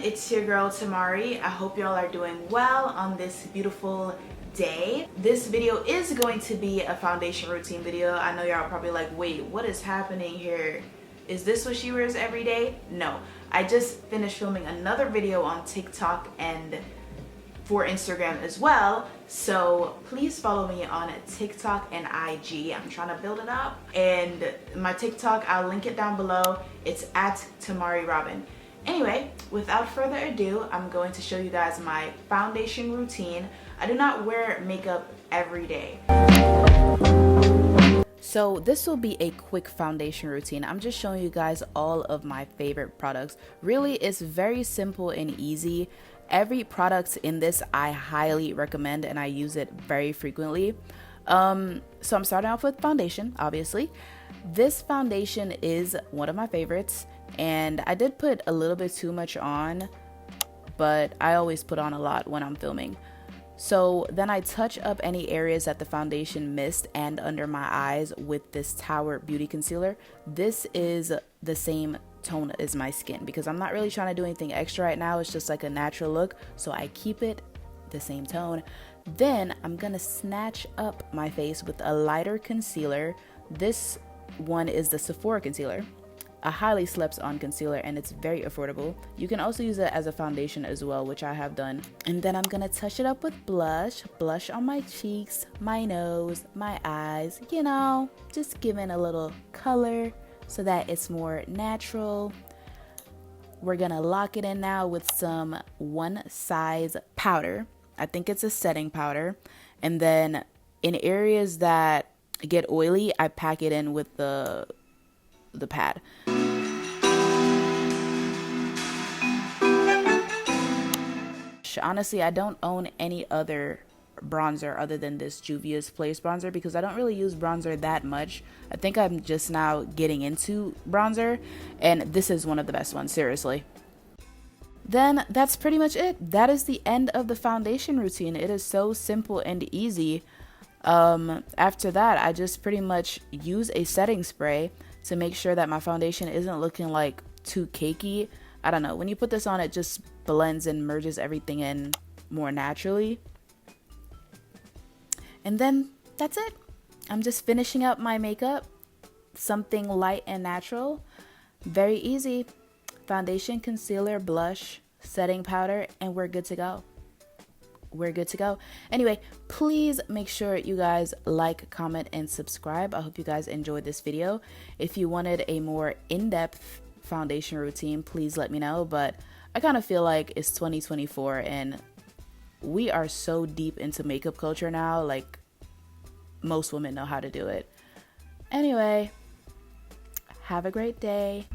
it's your girl Tamari. I hope y'all are doing well on this beautiful day. This video is going to be a foundation routine video. I know y'all are probably like, wait, what is happening here? Is this what she wears every day? No, I just finished filming another video on TikTok and for Instagram as well, so please follow me on TikTok and IG. I'm trying to build it up, and my TikTok, I'll link it down below. It's at Tamari Robin. Anyway, without further ado, I'm going to show you guys my foundation routine. I do not wear makeup every day. So this will be a quick foundation routine. I'm just showing you guys all of my favorite products. Really, it's very simple and easy. Every product in this I highly recommend and I use it very frequently. So I'm starting off with foundation, obviously. This foundation is one of my favorites, and I did put a little bit too much on, but I always put on a lot when I'm filming. So then I touch up any areas that the foundation missed and under my eyes with this Tower Beauty Concealer. This is the same tone as my skin because I'm not really trying to do anything extra right now. It's just like a natural look, so I keep it the same tone. Then I'm gonna snatch up my face with a lighter concealer. This one is the Sephora concealer, a highly slept on concealer, and it's very affordable. You can also use it as a foundation as well, which I have done. And then I'm gonna touch it up with blush on my cheeks, my nose, my eyes, you know, just giving a little color so that it's more natural. We're gonna lock it in now with some One Size powder. I think it's a setting powder. And then in areas that get oily, I pack it in with the pad. Honestly, I don't own any other bronzer other than this Juvia's Place bronzer because I don't really use bronzer that much. I think I'm just now getting into bronzer, and this is one of the best ones, seriously. Then that's pretty much it. That is the end of the foundation routine. It is so simple and easy. After that, I just pretty much use a setting spray to make sure that my foundation isn't looking like too cakey. I don't know, when you put this on, it just blends and merges everything in more naturally. And then that's it. I'm just finishing up my makeup, something light and natural. Very easy. Foundation, concealer, blush, setting powder, and we're good to go. We're good to go. Anyway, please make sure you guys like, comment, and subscribe. I hope you guys enjoyed this video. If you wanted a more in-depth foundation routine, please let me know. But I kind of feel like it's 2024 and we are so deep into makeup culture now, like most women know how to do it. Anyway, have a great day.